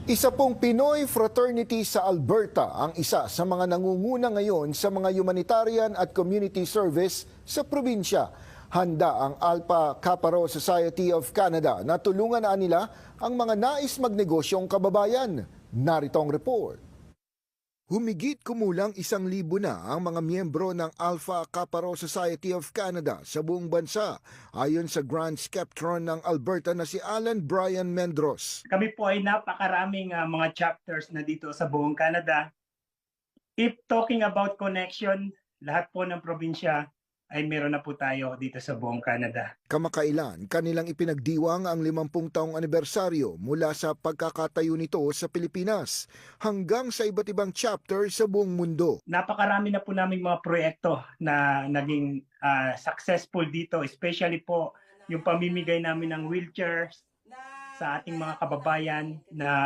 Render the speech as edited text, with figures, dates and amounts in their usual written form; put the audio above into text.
Isa pong Pinoy fraternity sa Alberta ang isa sa mga nangunguna ngayon sa mga humanitarian at community service sa probinsya. Handa ang Alpha Kappa Rho Society of Canada na tulungan nila ang mga nais magnegosyong kababayan. Narito ang report. Humigit kumulang 1,000 na ang mga miyembro ng Alpha Kappa Rho Society of Canada sa buong bansa, ayon sa Grand Sceptron ng Alberta na si Alan Brian Mendros. Kami po ay napakaraming mga chapters na dito sa buong Canada. If talking about connection, lahat po ng probinsya ay meron na po tayo dito sa buong Canada. Kamakailan, kanilang ipinagdiwang ang 50 taong anibersaryo mula sa pagkakatayo nito sa Pilipinas hanggang sa iba't ibang chapter sa buong mundo. Napakarami na po naming mga proyekto na naging successful dito, especially po yung pamimigay namin ng wheelchairs sa ating mga kababayan na